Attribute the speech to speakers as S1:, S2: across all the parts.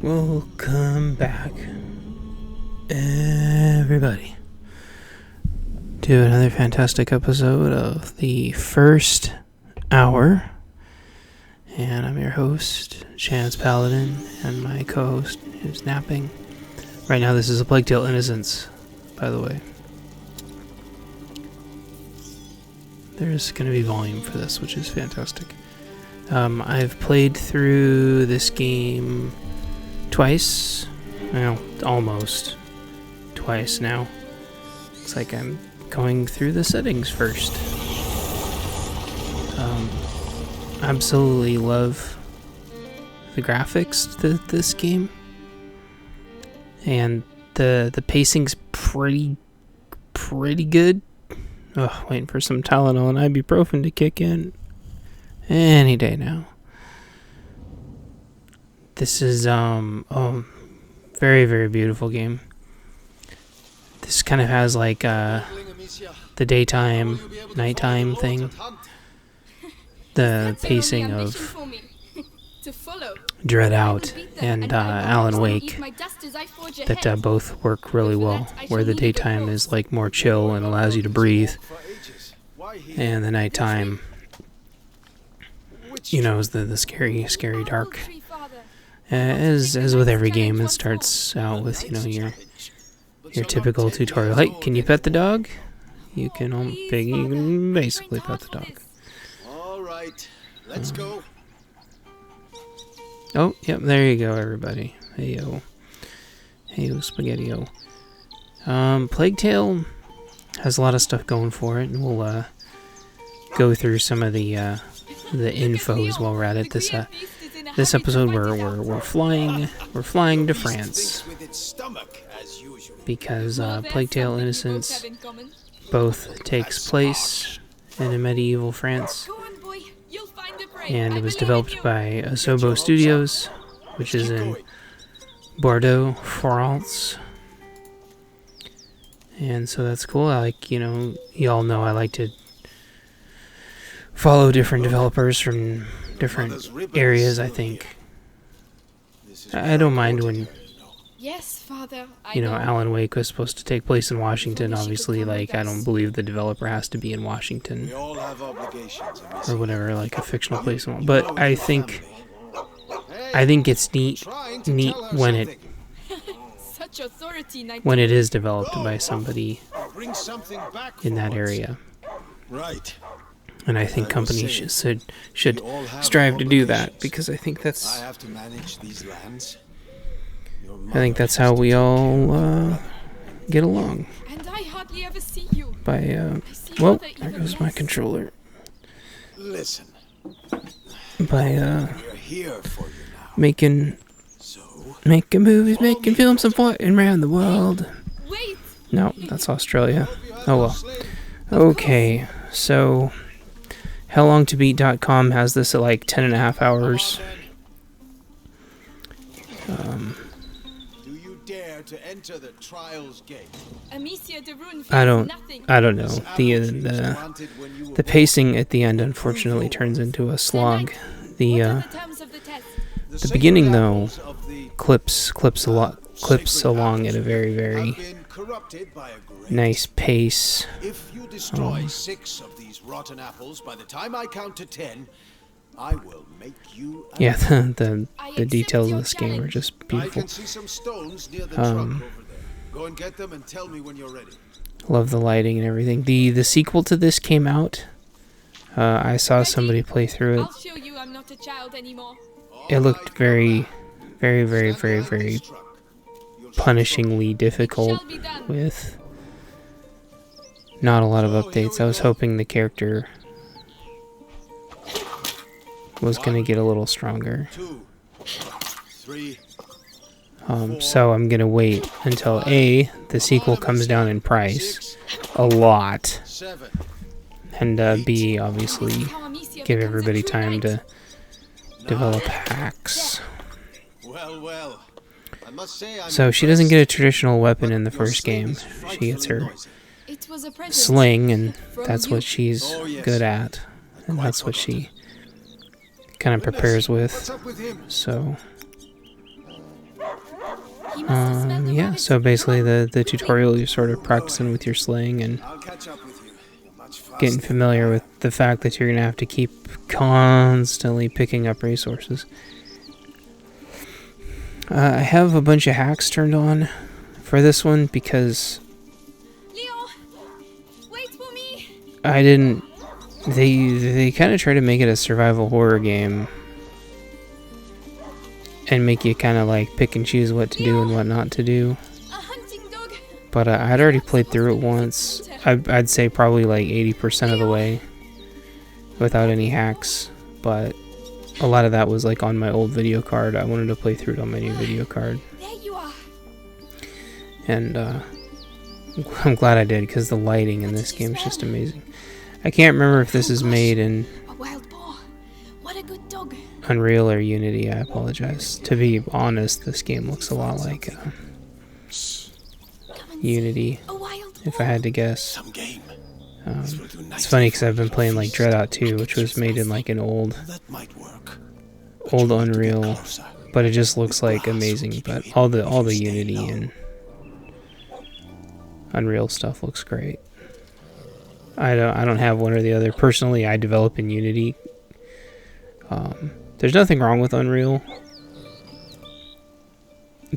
S1: Welcome back, everybody, to another fantastic episode of the first hour. And I'm your host, Chance Paladin, and my co-host is napping. Right now, this is a Plague Tale Innocence, by the way. There's going to be volume for this, which is fantastic. I've played through this game twice. Well, almost twice now. Looks like I'm going through the settings first. Absolutely love the graphics to this game. And the pacing's pretty good. Oh, waiting for some Tylenol and ibuprofen to kick in any day now. This is very, very beautiful game. This kind of has like the daytime, nighttime thing. The pacing of Dread Out and Alan Wake that both work really well, where the daytime is like more chill and allows you to breathe, and the nighttime, you know, is the scary dark. As with every game, it starts out with, you know, your typical tutorial. Hey, can you pet the dog? You can basically pet the dog.
S2: All right, let's go.
S1: Oh, yep, there you go, everybody. Hey-yo, spaghetti-o. Plague Tale has a lot of stuff going for it, and we'll go through some of the infos while we're at it. This episode we're flying to France because Plague Tale Innocence both takes place in a medieval France, and it was developed by Asobo Studios, which is in Bordeaux, France. And so that's cool. I like, you know, y'all know I like to follow different developers from different areas. I think I don't mind when,
S3: yes, Father,
S1: you know, Alan Wake was supposed to take place in Washington. Obviously, like, I don't believe the developer has to be in Washington or whatever, like a fictional place. But I think it's neat when it is developed by somebody in that area.
S2: Right.
S1: And I think companies should strive to do that, because I think that's how we all get along.
S3: And I hardly ever see you.
S1: Well, there goes my controller.
S2: Listen.
S1: By
S2: We're here for you now.
S1: making movies, making films, and flying around the world.
S3: Wait.
S1: No, that's Australia. Oh well. Okay, so HowLongToBeat.com has this at like 10.5 hours.
S2: Do you dare to enter the trials gate?
S1: I don't know. The pacing at the end unfortunately turns into a slog. The beginning though clips along at a very, very nice pace.
S2: If you destroy 6 of these rotten apples by the time I count to 10, I will make you.
S1: Yeah, the details of this game are just beautiful.
S2: I can see some stones near the truck over there. Go and get them and tell me when you're ready.
S1: Love the lighting and everything. The sequel to this came out. I saw somebody play through it.
S3: I'll show you I'm not a child anymore.
S1: It looked very, very, very, very, very punishingly difficult with not a lot of updates. I was hoping the character was going to get a little stronger.
S2: 2, 3.
S1: So I'm going to wait until A, the sequel comes down in price a lot,
S2: 7.
S1: and B, obviously give everybody time to develop hacks.
S2: Well. I must say
S1: So she doesn't get a traditional weapon in the first game. She gets her sling, and that's what she's good at, and that's what she kind of prepares with. So
S3: He must have smelled the
S1: Yeah,
S3: rabbits.
S1: so basically
S3: Come on,
S1: the
S3: quickly.
S1: tutorial, you're sort of practicing with your slaying and
S2: I'll catch up with you. You're much faster.
S1: getting familiar with the fact that you're going to have to keep constantly picking up resources. I have a bunch of hacks turned on for this one because
S3: Leon, wait for me.
S1: I didn't... They kind of try to make it a survival horror game and make you kind of like pick and choose what to do and what not to do.
S3: A hunting dog.
S1: But I'd already played through it once. I'd say probably like 80% of the way without any hacks. But a lot of that was like on my old video card. I wanted to play through it on my new video card.
S3: There you are.
S1: And I'm glad I did because the lighting in this game is just amazing. I can't remember if this is made in
S3: A wild boar. What a good dog.
S1: Unreal or Unity. I apologize. To be honest, this game looks a lot like
S3: Come and
S1: Unity,
S3: see. A wild boar.
S1: if I had to guess.
S2: Some game.
S1: It's funny because I've been playing like Dreadout 2, which was made in like an old
S2: That might work.
S1: Unreal, but it just looks like amazing. But all the Unity and Unreal stuff looks great. I don't have one or the other. Personally, I develop in Unity. There's nothing wrong with Unreal,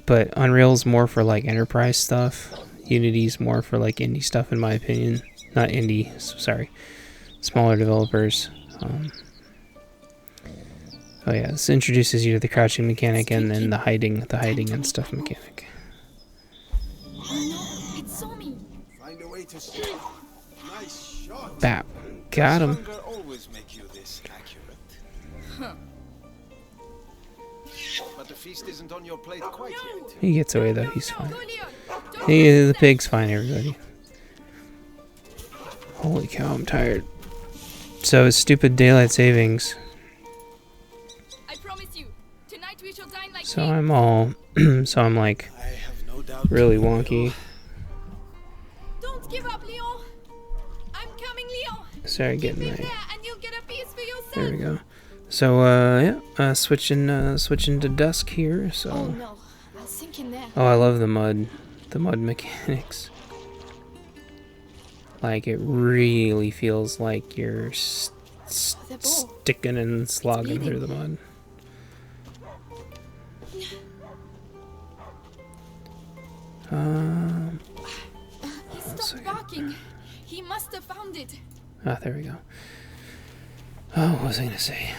S1: but Unreal's more for like enterprise stuff. Unity's more for like indie stuff, in my opinion. Not indie, sorry, smaller developers. Oh yeah, this introduces you to the crouching mechanic and then the hiding and stuff mechanic.
S3: Oh no, it saw me.
S2: Find a way to steal. Nice shot.
S1: Bap, got him.
S2: Hunger always make you this accurate.
S3: Huh.
S2: But the feast isn't on your plate quite yet.
S1: He gets away though, he's fine.
S3: Go, Leon. Don't
S1: The pig's fine, everybody. Holy cow, I'm tired. So it's stupid daylight savings.
S3: I promise you, tonight we shall dine like
S1: So
S3: kings.
S1: I'm all, so I'm like
S2: I have no doubt.
S1: really
S2: you will.
S1: wonky.
S3: Don't give up, Leon. I'm coming, Leon.
S1: Sorry,
S3: Keep
S1: getting
S3: him
S1: my.
S3: there, and you'll get a piece for yourself.
S1: There we go. So yeah, switching to dusk here.
S3: Oh
S1: So
S3: no, I'll sink in there.
S1: I love the mud mechanics. Like it really feels like you're
S3: The ball.
S1: sticking and slogging
S3: bleeding.
S1: through the mud.
S3: He stopped barking. He must have found it.
S1: Ah, there we go. Oh, what was I gonna say?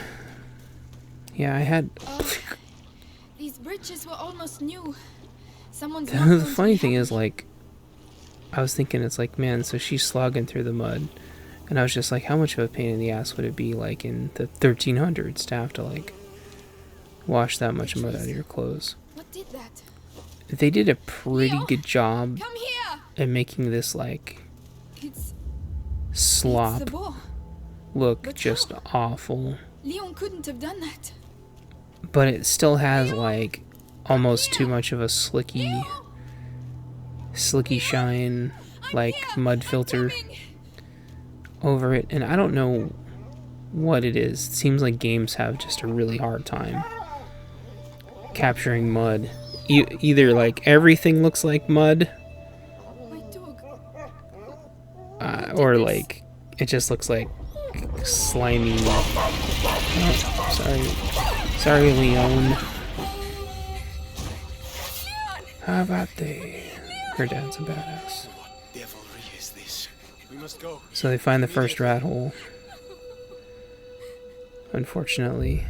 S1: Yeah, I had.
S3: These bridges were almost new. Someone's
S1: The
S3: not going to
S1: funny
S3: be
S1: thing
S3: happy.
S1: is, like, I was thinking, it's like, man, so she's slogging through the mud, and I was just like, how much of a pain in the ass would it be, like, in the 1300s to have to like wash that much mud out of your clothes?
S3: What did that?
S1: They did a pretty
S3: Leo,
S1: good job
S3: Come here.
S1: at making this like
S3: It's
S1: slop
S3: the ball.
S1: look
S3: But
S1: just
S3: how?
S1: awful,
S3: Leon couldn't have done that.
S1: but it still has like almost too much of a slicky shine,
S3: I'm
S1: like
S3: here.
S1: mud
S3: I'm
S1: filter
S3: coming.
S1: over it, and I don't know what it is. It seems like games have just a really hard time capturing mud. Either like everything looks like mud,
S3: My dog.
S1: or like it just looks like slimy. Oh, sorry, Leon. How about her dad's a badass.
S2: What devilry is this? We must go.
S1: So they find the first rat hole. Unfortunately.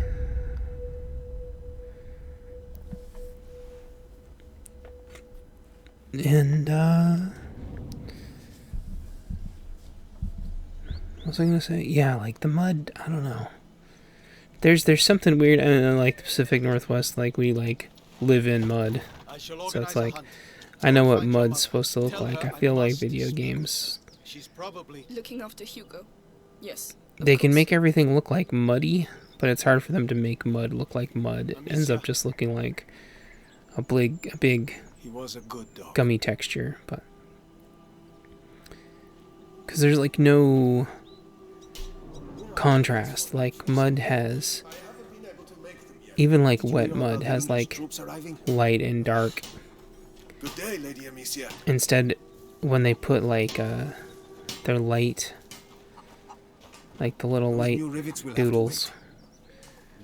S1: And, what was I gonna say? Yeah, like the mud, I don't know. There's something weird, and like the Pacific Northwest, like we like live in mud.
S2: I shall
S1: So
S2: organize
S1: it's
S2: a
S1: like,
S2: hunt.
S1: I know what
S2: Find your
S1: mud's
S2: mother.
S1: supposed to look
S2: Tell
S1: like.
S2: her
S1: I feel like
S2: must
S1: video
S2: stop.
S1: games,
S2: She's probably
S3: Looking after Hugo. Yes.
S1: they can make everything look like muddy, but it's hard for them to make mud look like mud. It ends up just looking like a big
S2: he was a good dog.
S1: gummy texture, but because there's like no contrast. Like mud has, even like wet mud has like
S2: Troops arriving.
S1: light and dark
S2: Good day, Lady Amicia.
S1: Instead, when they put like their light, like the little light
S2: New rivets will have to
S1: doodles
S2: wait.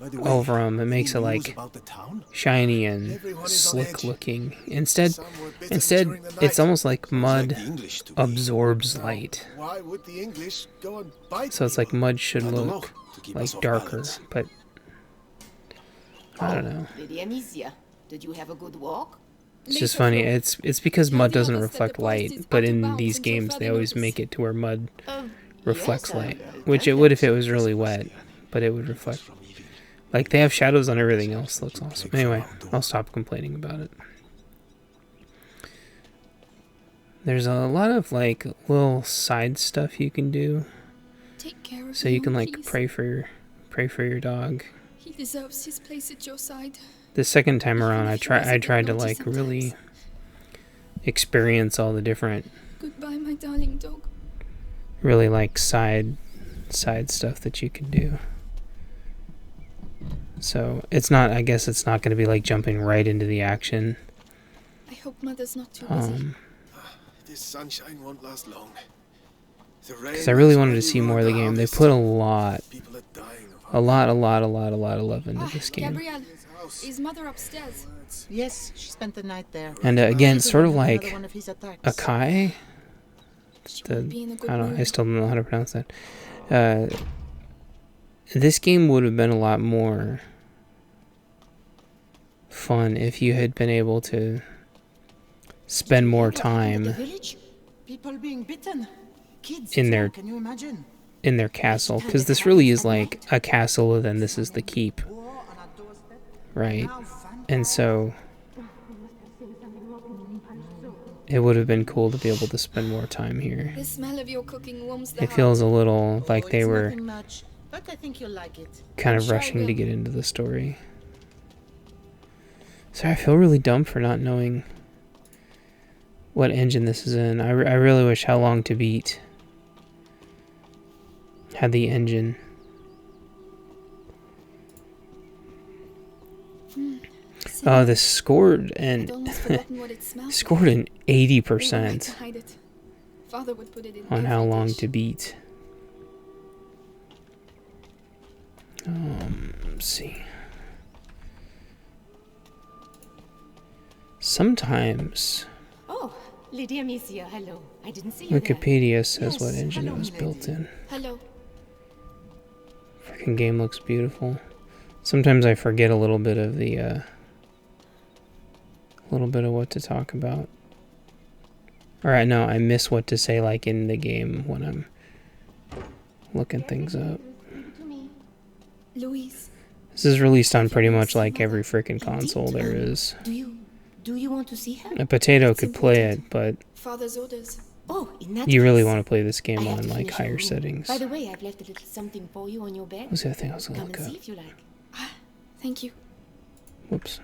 S2: By the way,
S1: over them, it makes it
S2: any news
S1: like
S2: about the town?
S1: shiny and
S2: Everyone is on
S1: slick
S2: edge.
S1: looking. Instead,
S2: Some were bitten during the
S1: it's
S2: night.
S1: almost like
S2: Sounds like
S1: mud
S2: the English to me.
S1: absorbs
S2: Now,
S1: light.
S2: Why would the English go and bite
S1: So it's like
S2: people?
S1: mud should
S2: I don't know,
S1: look
S2: to keep
S1: like
S2: us off
S1: darker,
S2: balance.
S1: but I don't know.
S4: Lady Amicia, did you have a good walk?
S1: It's just
S3: Later,
S1: funny.
S3: Flo.
S1: It's because
S3: Tell
S1: mud
S3: the
S1: doesn't
S3: others that
S1: reflect
S3: the forest is
S1: light, but
S3: out of
S1: in
S3: bounds
S1: these
S3: until
S1: games they
S3: further
S1: always
S3: notice.
S1: make it to where mud reflects
S4: Yes,
S1: light, which it would if it was really wet, but it would reflect. Like, they have shadows on everything else. Looks awesome. Anyway, I'll stop complaining about it. There's a lot of, like, little side stuff you can do.
S3: Take care of
S1: So you
S3: Leon,
S1: can, like,
S3: please.
S1: pray for your dog.
S3: He deserves his place at your side.
S1: The second time around, I
S3: Even if he wasn't
S1: tried to,
S3: naughty
S1: like, really
S3: sometimes.
S1: experience all the different,
S3: Goodbye, my darling dog.
S1: really, like, side stuff that you can do. So, it's not, I guess it's not going to be, like, jumping right into the action.
S3: I hope Mother's not too busy.
S2: This sunshine won't last long.
S1: Because I really wanted to see more of the game. They put a lot of love into this game.
S3: Gabrielle, is Mother upstairs?
S5: Yes, she spent the night there.
S1: And again, sort of
S5: Another
S1: like
S5: one of his attacks.
S1: Akai.
S3: She won't be in a good
S1: I don't know. I
S3: mood.
S1: still don't know how to pronounce that. This game would have been a lot more fun if you had been able to spend more
S5: What happened at
S1: time
S5: the village? People being bitten. Kids
S1: in
S5: too,
S1: their-
S5: Can you imagine?
S1: in their castle. Because this really is like a castle, and then this is the keep,
S5: War on our doorstep.
S1: right?
S5: Now
S1: And so it would have been cool to be able to spend more time here.
S3: The smell of your cooking warms the
S1: It
S3: heart.
S1: feels a little like they
S5: it's
S1: were
S5: nothing much, but I think you'll like it.
S1: kind of
S3: Sure I
S1: rushing to
S3: will.
S1: get into the story. Sorry, I feel really dumb for not knowing what engine this is in. I really wish How Long to Beat had the engine. Oh, this scored
S3: I'd
S1: and
S3: almost forgotten what it smells
S1: scored an
S3: like. We were right
S1: 80%
S3: to hide it. Father would put it in
S1: on How
S3: every
S1: Long
S3: dish.
S1: to Beat. Let's see. Sometimes
S4: Oh, Lady Amicia, hello. I didn't see you there.
S1: Wikipedia says
S5: Yes,
S1: what engine it
S5: hello,
S1: was built
S5: milady.
S1: in.
S3: Hello.
S1: Freaking game looks beautiful. Sometimes I forget a little bit of the what to talk about. Alright, no, I miss what to say like in the game when I'm looking things up.
S3: Louise.
S1: This is released on pretty much like every freaking console there is.
S4: Do you want to see her?
S1: A potato
S3: It's
S1: could play it,
S3: important.
S1: but
S3: Father's orders.
S4: Oh, in that
S1: you really
S4: case,
S1: want to play this game
S4: I have
S1: on
S4: to
S1: like
S4: finish your
S1: higher
S4: room.
S1: settings.
S4: By the way, I've left a little something for you on your bed.
S1: What was the other thing I was gonna
S4: Come and
S1: look
S4: see
S1: up?
S4: if you like.
S3: Thank you.
S1: Whoops.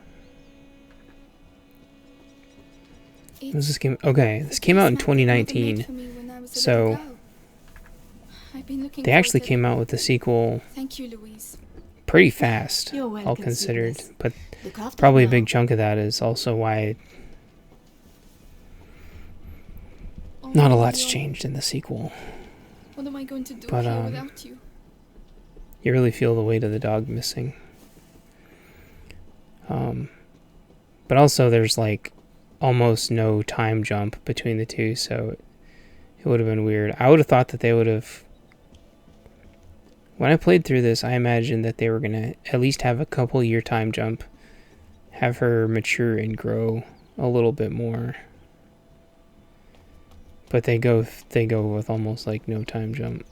S3: It's
S1: What was this game? Okay, this came out in 2019. so they actually came out with the sequel
S3: Thank you, Louise.
S1: pretty fast,
S4: You're
S1: all
S4: welcome,
S1: considered.
S4: sweetness.
S1: But
S4: Look after
S1: probably a
S4: her
S1: big
S4: now.
S1: chunk of that is also why
S3: Oh,
S1: not a lot's
S3: Leon,
S1: changed in the sequel.
S3: What am I going to do
S1: But,
S3: here without you?
S1: You really feel the weight of the dog missing. But also there's like almost no time jump between the two, so it would have been weird. I would have thought that they would have... When I played through this, I imagined that they were going to at least have a couple year time jump, have her mature and grow a little bit more. But they go with almost like no time jump.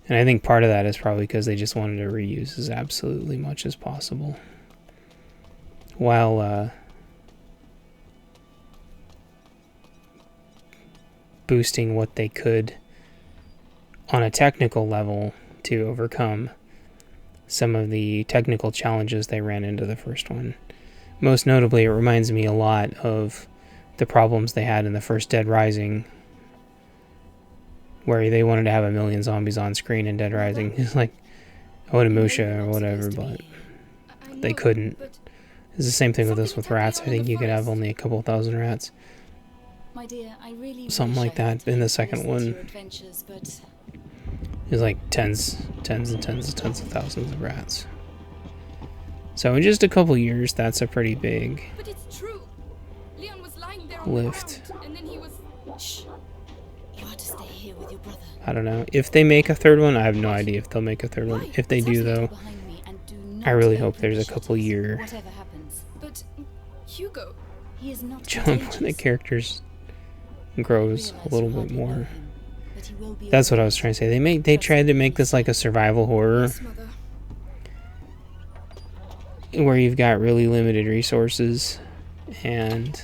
S1: And I think part of that is probably because they just wanted to reuse as absolutely much as possible, while boosting what they could on a technical level to overcome some of the technical challenges they ran into the first one. Most notably, it reminds me a lot of the problems they had in the first Dead Rising, where they wanted to have a million zombies on screen in Dead Rising. It's like Onimusha or whatever, but they couldn't. It's the same thing with this with rats. I think you could have only a couple thousand rats.
S6: My dear, I really
S1: Something like that. In the second one, there's like tens of thousands of rats. So in just a couple years, that's a pretty big
S3: But it's true. Leon was lying there on
S1: lift.
S3: the ground, and then he was.
S6: Shh. You are to stay here with your brother.
S1: I don't know. If they make a third one, I have no idea if they'll make a third one. If they do, though, I really hope there's a couple year
S6: Whatever happens.
S3: But Hugo.
S6: He is not
S1: jump when the
S6: contagious.
S1: characters grows a little bit more.
S6: But he will be
S1: That's what I was trying to say. They tried to make this like a survival horror
S3: Yes, mother.
S1: where you've got really limited resources, and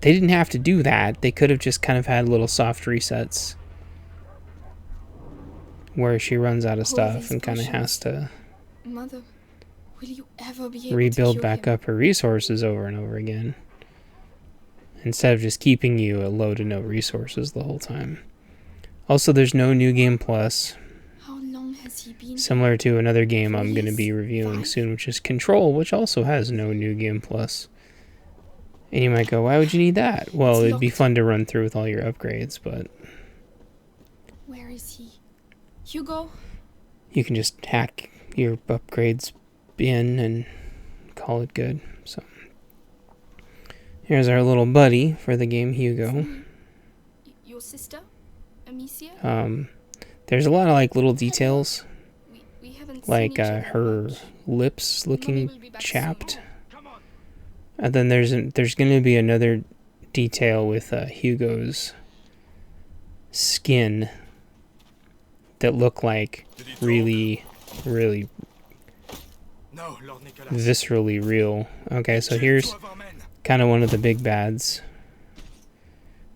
S1: they didn't have to do that. They could have just kind of had little soft resets where she runs out of stuff and kind of has to
S3: Mother, will you ever be able
S1: rebuild
S3: to
S1: back
S3: cure him?
S1: up her resources over and over again, instead of just keeping you at low to no resources the whole time. Also, there's no New Game Plus,
S3: How long has he been?
S1: similar to another game I'm going to be reviewing soon, which is Control, which also has no New Game Plus. And you might go, why would you need that? Well, it'd be fun to run through with all your upgrades, but
S3: Where is he? Hugo?
S1: you can just hack your upgrades in and call it good. So here's our little buddy for the game, Hugo.
S3: Your sister? Amicia?
S1: There's a lot of like little details,
S3: We haven't
S1: like
S3: seen each other
S1: her
S3: much.
S1: lips
S3: Mommy
S1: looking
S3: will be back
S1: chapped. And then there's going to be another detail with Hugo's skin that look like really
S7: No, Lord Nicholas.
S1: viscerally real. Okay, so here's kind of one of the big bads.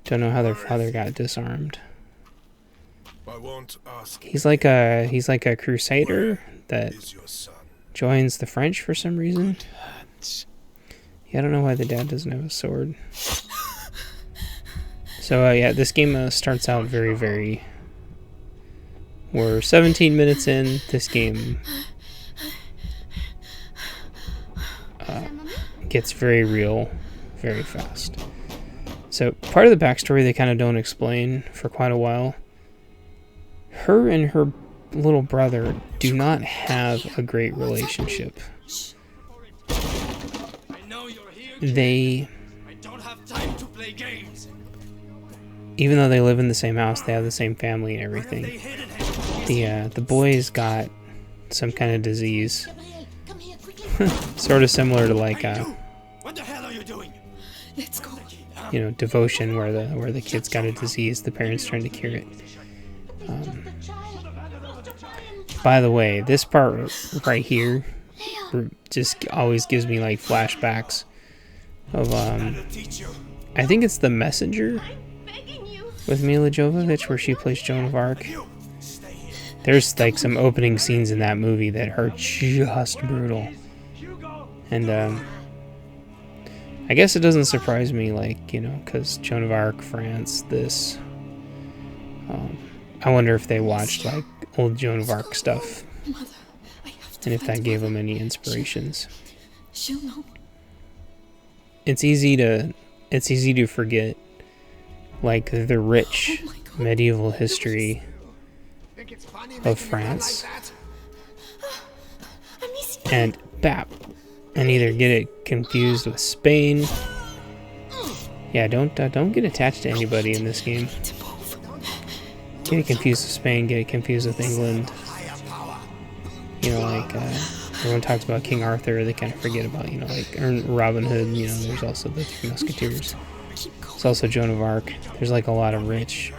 S1: Don't know how their father got disarmed.
S7: I won't ask.
S1: He's like a crusader that
S7: Is your son?
S1: joins the French for some reason. Yeah, I don't know why the dad doesn't have a sword. So yeah, this game starts out very. We're 17 minutes in. This game gets very real, very fast. So part of the backstory they kind of don't explain for quite a while. Her and her little brother do not have a great relationship.
S7: I know you're here.
S1: They,
S7: I don't have time to play games.
S1: even though they live in the same house, they have the same family and everything.
S7: They hidden him.
S1: The boy's got some kind of disease, sort of similar to like
S7: What the hell are you doing?
S3: Let's go.
S1: Devotion, where the kid's got a disease, the parents trying to cure it. By the way, this part right here just always gives me like flashbacks of I think it's The Messenger with Mila Jovovich, where she plays Joan of Arc. There's like some opening scenes in that movie that are just brutal, and I guess it doesn't surprise me, like, because Joan of Arc, France, this. I wonder if they watched like old Joan of Arc stuff,
S3: Mother, I have to
S1: and if
S3: find
S1: that gave
S3: Mother.
S1: them any inspirations.
S3: She'll know.
S1: It's easy to forget, like, the rich
S3: Oh my God.
S1: medieval history of France,
S3: Amicia.
S1: and either get it confused with Spain. Yeah, don't get attached to anybody in this game.
S3: To move.
S1: Get it confused with Spain. Get it confused with England. Everyone talks about King Arthur. They kind of forget about Robin Hood. There's also the Three Musketeers. There's also Joan of Arc. There's like a lot of rich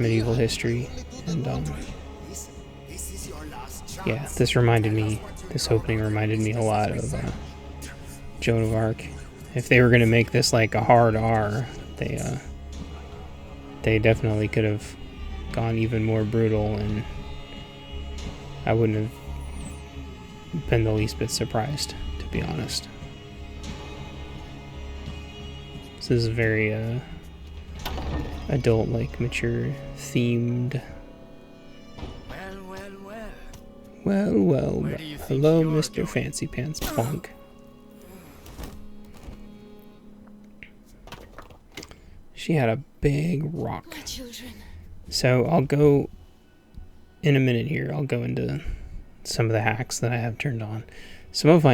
S1: medieval history, and yeah, this opening reminded me a lot of Joan of Arc. If they were going to make this like a hard R, they definitely could have gone even more brutal, and I wouldn't have been the least bit surprised, to be honest. This is very adult, like, mature themed.
S7: Well.
S1: Well, well,
S7: Where
S1: well.
S7: do you think
S1: Hello,
S7: you're
S1: Mr.
S7: going?
S1: Fancy Pants Plunk. She had a big rock.
S6: My children.
S1: So I'll go in a minute here. I'll go into some of the hacks that I have turned on. Some of them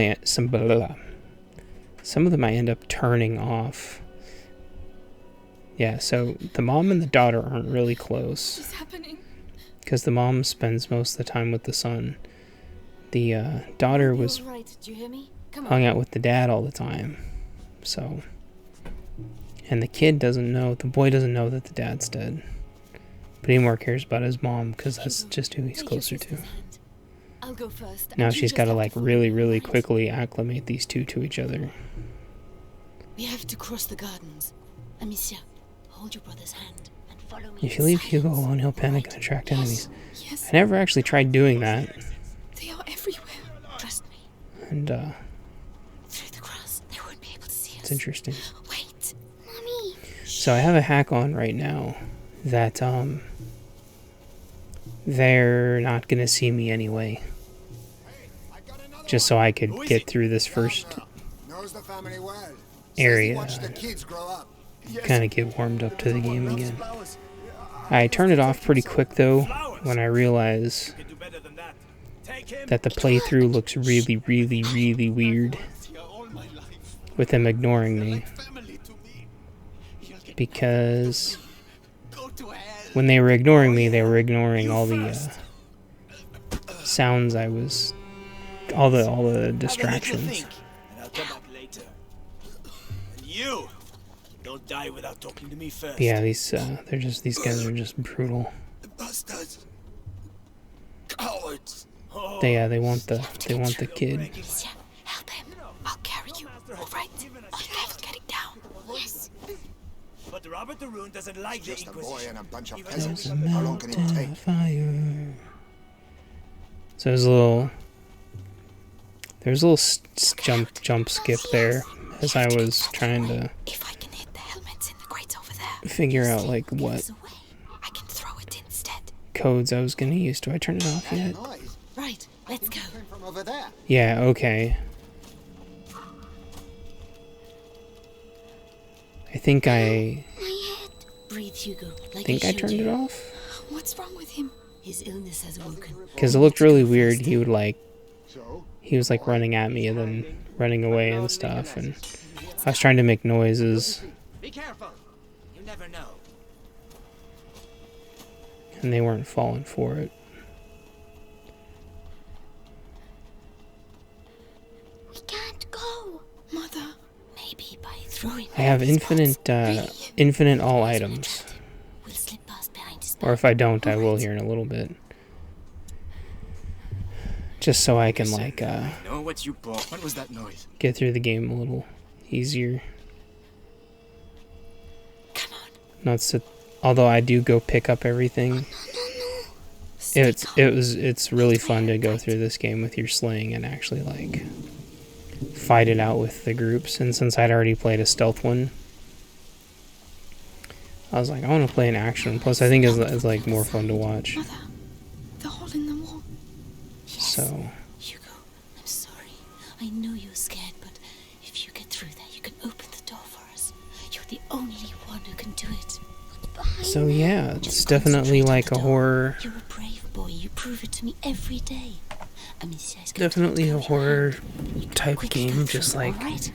S1: I end up turning off. Yeah, so the mom and the daughter aren't really close
S3: What's happening?
S1: because the mom spends most of the time with the son. The daughter was
S6: You're right. Do you hear me? Come
S1: hung
S6: on.
S1: out with the dad all the time. So, and the kid doesn't know, the boy doesn't know that the dad's dead. But he more cares about his mom because that's just who he's
S6: Take your
S1: closer to.
S6: sister's hand. I'll go first.
S1: Now
S6: and you
S1: she's
S6: just
S1: got to
S6: have
S1: like
S6: follow
S1: really,
S6: me,
S1: really
S6: right?
S1: quickly acclimate these two to each other.
S6: We have to cross the gardens. Amicia, hold your brother's hand and follow me.
S1: If
S6: in
S1: you leave Hugo
S6: silence.
S1: alone, he'll panic and
S6: Right.
S1: attract
S6: Yes.
S1: enemies.
S3: Yes,
S1: I never actually tried doing that,
S3: they are everywhere.
S6: Trust me.
S1: and
S6: Through the grass, they won't be able to see us.
S1: it's interesting.
S6: Wait, mommy.
S1: So I have a hack on right now that they're not gonna see me anyway, just so I could get through this first
S2: Knows the family well.
S1: area,
S2: Watch the kids grow up.
S1: kind of get warmed up to the game again. I turn it off pretty quick though when I realize
S7: You can do better than that. Take him.
S1: that the playthrough looks really, really, really weird
S7: Here all my life.
S1: with them ignoring me,
S7: Family to me. You'll get
S1: because
S7: go to hell.
S1: when they were ignoring me, they were ignoring all the sounds I was, all the distractions.
S7: And I'll come back later. And you don't die without talking to me first.
S1: But yeah, these these guys are just brutal.
S2: Bastards. Cowards.
S1: They want the kid.
S6: Amicia, help him. I'll carry you. All right. Are you guys getting down? Yes.
S7: But Robert the Rune doesn't like
S2: Just
S7: the
S2: a boy
S7: Inquisition.
S2: and a bunch of
S7: Even
S2: peasants.
S1: There's a
S2: How long can it
S1: mountain
S2: take?
S1: of fire. So there's a little jump skip there as I was trying to
S6: If I can hit the helmets in the crates over there.
S1: figure out like
S6: Gives
S1: what
S6: away. I can throw it instead.
S1: codes I was gonna use. Do I turn it off yet?
S2: Noise.
S6: Right. Let's go.
S2: Came from over there.
S1: Yeah, okay. I think I
S6: Breathe, Hugo. Like
S1: think I
S6: showed
S1: turned
S6: you.
S1: it off.
S3: What's wrong with him?
S6: His illness has awoken.
S1: Because it looked really weird. He would like,
S2: So,
S1: he was like running at me and then running away and stuff. And I was trying to make noises
S7: Be careful. You never know.
S1: and they weren't falling for it.
S6: We can't go.
S3: Mother,
S6: Maybe by throwing.
S1: I have
S6: these bombs,
S1: infinite all items.
S6: we'll slip past behind his
S1: Or
S6: back.
S1: if I don't, I will here in a little bit. Just so I can like
S7: Know what you bought? What was that noise?
S1: get through the game a little easier.
S6: Come on.
S1: Not sit. Although I do go pick up everything. It's really fun to go through this game with your sling and actually like fight it out with the groups. And since I'd already played a stealth one, I was like, I want to play an action. Plus, I think it's like more fun to watch.
S3: Mother, the hole in the wall.
S1: So
S6: Hugo, I'm sorry. I know you're scared, but if you get through there, you can open the door for us. You're the only one who can do it.
S1: so yeah, it's
S6: Just
S1: definitely
S6: concentrate on
S1: like
S6: the
S1: a
S6: door.
S1: horror.
S6: You're a brave boy. You prove it to me every day. Amicia is going to
S1: Definitely a
S6: hold your
S1: horror
S6: hand.
S1: type
S6: Quickly
S1: game,
S6: go
S1: just
S6: through,
S1: like
S6: all right?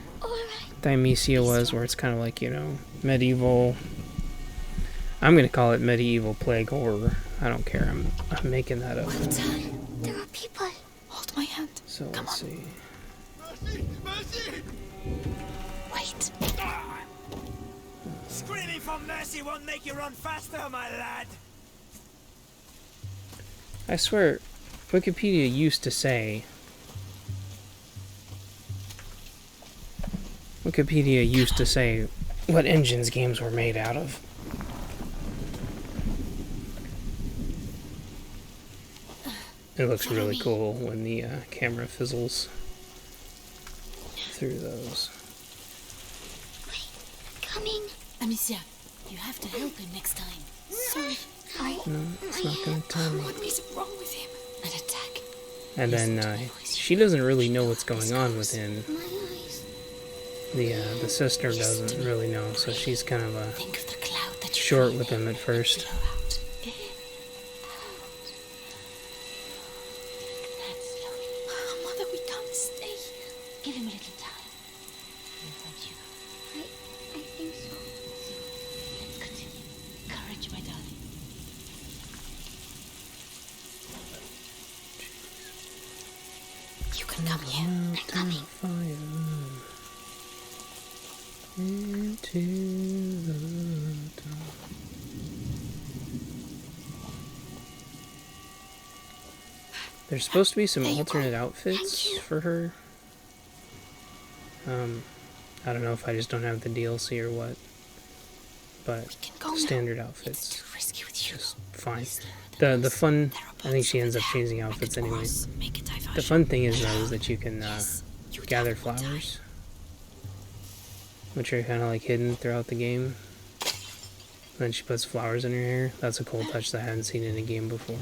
S1: Dimecia was, where it's kind of like, you know, medieval. I'm gonna call it medieval plague horror. I don't care. I'm making that up.
S6: There are people.
S3: Hold my hand.
S1: So let's see.
S6: Wait.
S7: Screaming for mercy won't make you run faster, my lad.
S1: I swear, Wikipedia used to say. Wikipedia used to say what engines games were made out of. It looks really cool when the camera fizzles through those.
S6: Coming. Amicia, you have to help him next time.
S3: Sorry,
S1: No, it's not gonna tell me.
S3: what is wrong with him?
S6: An attack.
S1: And then she doesn't really know what's going on with him. The sister doesn't really know, so she's kind of short with him at first.
S6: Mother, we can't stay. Give him a little time. I think so. Let's continue. Courage, my darling. You can come here. I'm coming.
S1: Into the dark. There's supposed to be some alternate outfits for her. I don't know if I just don't have the DLC or what, but standard outfits just fine. The fun, I think she ends up changing outfits anyway. The fun thing is though is that you can gather flowers, which are kind of like hidden throughout the game. Then she puts flowers in her hair. That's a cool touch that I haven't seen in a game before.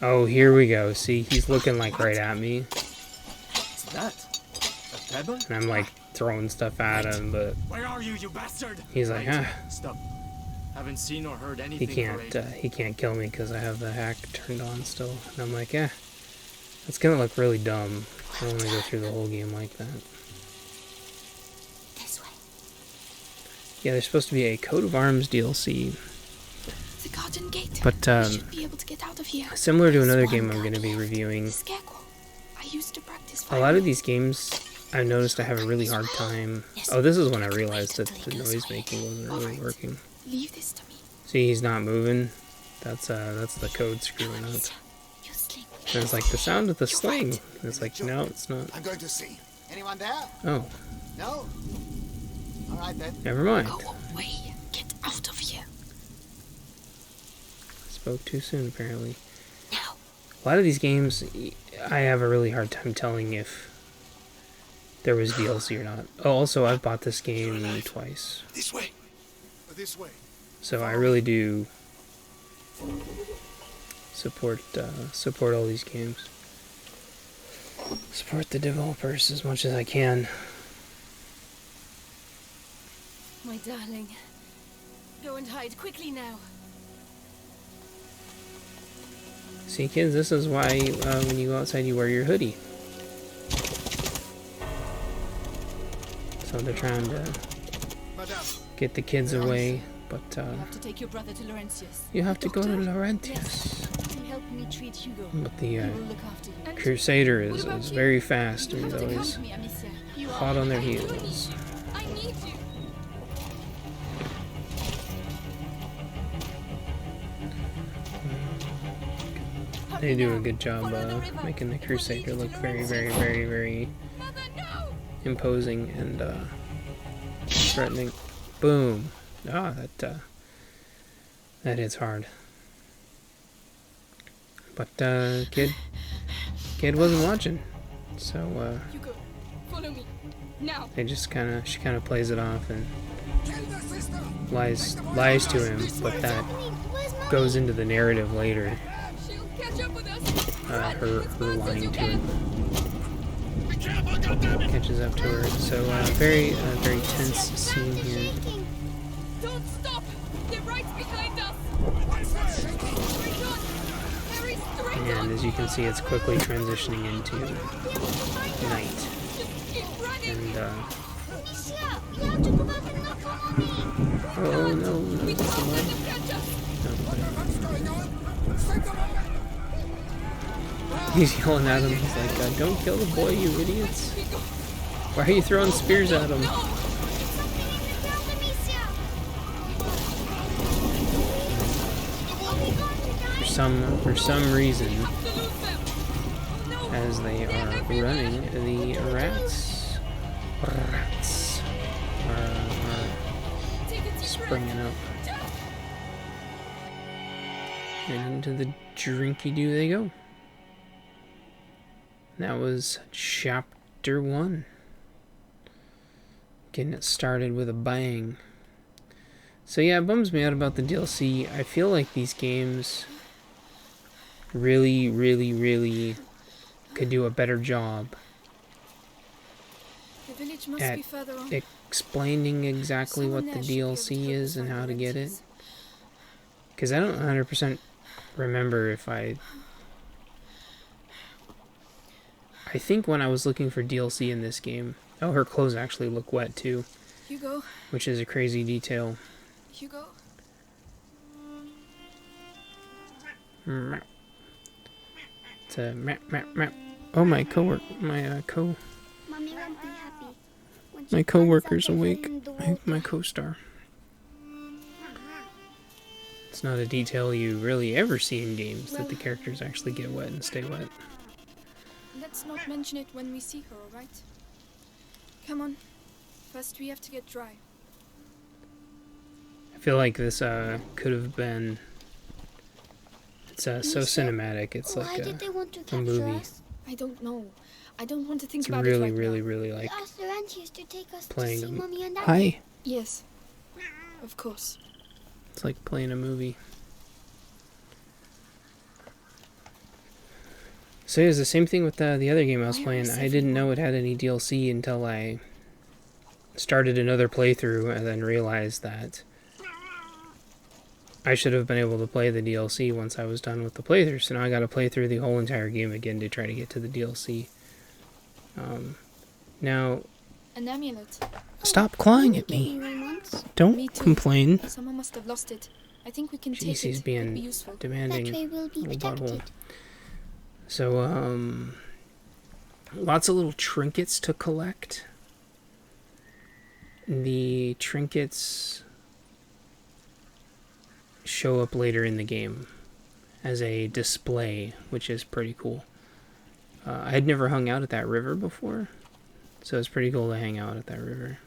S1: Oh, here we go. See, he's looking like right at me.
S8: What's that? A pebble?
S1: And I'm like throwing stuff at him, but
S8: Where are you, you bastard?
S1: he's like, ah.
S8: Stop. Haven't seen or heard anything.
S1: He can't kill me because I have the hack turned on still. And I'm like, yeah, that's gonna look really dumb. I don't want to go through the whole game like that.
S6: This way.
S1: Yeah, there's supposed to be a Coat of Arms DLC,
S6: The garden gate.
S1: but
S6: We should be able to get out of here.
S1: similar to another
S6: There's
S1: game
S6: one
S1: I'm going to be
S6: guard left.
S1: reviewing.
S6: The scarecrow. I used to practice
S1: A lot of these games, I've noticed I have a really hard time. Oh, this is when I realized that the noise making wasn't really working.
S6: Leave this to me.
S1: See, he's not moving. That's the code screwing up.
S6: You sleep.
S1: And it's like the sound of the sling. And it's like, no, it's not.
S2: I'm going to see. Anyone there?
S1: Oh,
S2: No? All right then.
S1: never mind.
S6: Go away. Get out of here.
S1: Spoke too soon, apparently.
S6: Now.
S1: A lot of these games, I have a really hard time telling if there was DLC or not. Oh, also, I've bought this game twice.
S2: This way. This way.
S1: So I really do support all these games. Support the developers as much as I can.
S3: My darling. Go and hide quickly now.
S1: See, kids, this is why when you go outside you wear your hoodie. So they're trying to get the kids away, but
S3: You have to take your brother to Laurentius.
S1: you have to go to
S3: Doctor?
S1: Laurentius.
S3: Yes. You can help me treat Hugo.
S1: But the
S3: He will look after you. And
S1: Crusader
S3: what
S1: is
S3: about you?
S1: very fast
S3: You
S1: and
S3: have
S1: he's
S3: to come
S1: always
S3: to me, Amicia. You
S1: hot on their
S3: I need
S1: heels.
S3: you. I need you.
S1: They do a good job making the Crusader look very, very, very, very
S3: Mother, no!
S1: imposing and threatening. Boom. Ah, that hits hard. But kid wasn't watching, so
S3: Hugo, follow me. Now.
S1: they just she kind of plays it off and lies to him, but that goes into the narrative later.
S3: She'll catch up with us.
S1: Her lying to him catches up to her. So very tense scene here.
S3: Don't stop! They're right behind us! Straight on! Very straight on!
S1: And as you can see, it's quickly transitioning into night.
S3: Just keep running!
S1: And
S6: You have to go back and knock on me.
S1: oh no,
S3: We
S1: that's the
S3: can't let
S1: one.
S3: them catch us!
S1: He's yelling at him. He's like, "Don't kill the boy, you idiots! Why are you throwing spears at him?" For some reason, as they are running, the rats are springing up, and into the drinky-doo they go. That was chapter 1. Getting it started with a bang. So yeah, it bums me out about the DLC. I feel like these games really, really, really could do a better job
S3: The village must
S1: at
S3: be further on.
S1: explaining exactly
S3: Someone
S1: what the
S3: there should be able to
S1: DLC
S3: help us
S1: is and
S3: find
S1: how
S3: the
S1: to get it.
S3: empties.
S1: Because I don't 100% remember if I think when I was looking for DLC in this game... Oh, her clothes actually look wet too,
S3: Hugo,
S1: which is a crazy detail.
S3: Hugo.
S1: It's a map. Oh, my
S9: Mommy won't be happy. When she
S1: my
S9: finds
S1: co-worker's
S9: out that
S1: awake.
S9: in the water.
S1: My co-star. It's not a detail you really ever see in games, that the characters actually get wet and stay wet.
S3: Let's not mention it when we see her, alright? Come on. First we have to get dry.
S1: I feel like this could have been... It's so cinematic. It's
S9: Why
S1: like
S9: did they want to
S1: a
S9: capture
S1: movie.
S9: us?
S3: I don't know. I don't want to think
S1: It's
S3: about
S1: really,
S3: it right
S1: really,
S3: now.
S1: really like
S9: Ask their aunties to take us to
S1: playing
S9: see
S1: a...
S9: Mommy and Daddy.
S1: Hi!
S3: Yes. Of course.
S1: It's like playing a movie. So it was the same thing with the other game I was
S3: Where
S1: playing.
S3: is
S1: I didn't know it had any DLC until I started another playthrough and then realized that I should have been able to play the DLC once I was done with the playthrough. So now I gotta play through the whole entire game again to try to get to the DLC. Now,
S3: An amulet.
S1: stop clawing at
S9: Gave me
S1: me.
S9: one once.
S1: Don't
S3: Me too.
S1: complain.
S3: Someone must have lost it. I think we can
S1: Jeez,
S3: take
S1: he's
S3: it.
S1: being
S3: Could be useful.
S9: That
S1: demanding.
S9: way we'll be
S1: Little
S9: protected.
S1: butthole. So, lots of little trinkets to collect. The trinkets show up later in the game as a display, which is pretty cool. I had never hung out at that river before, so it's pretty cool to hang out at that river.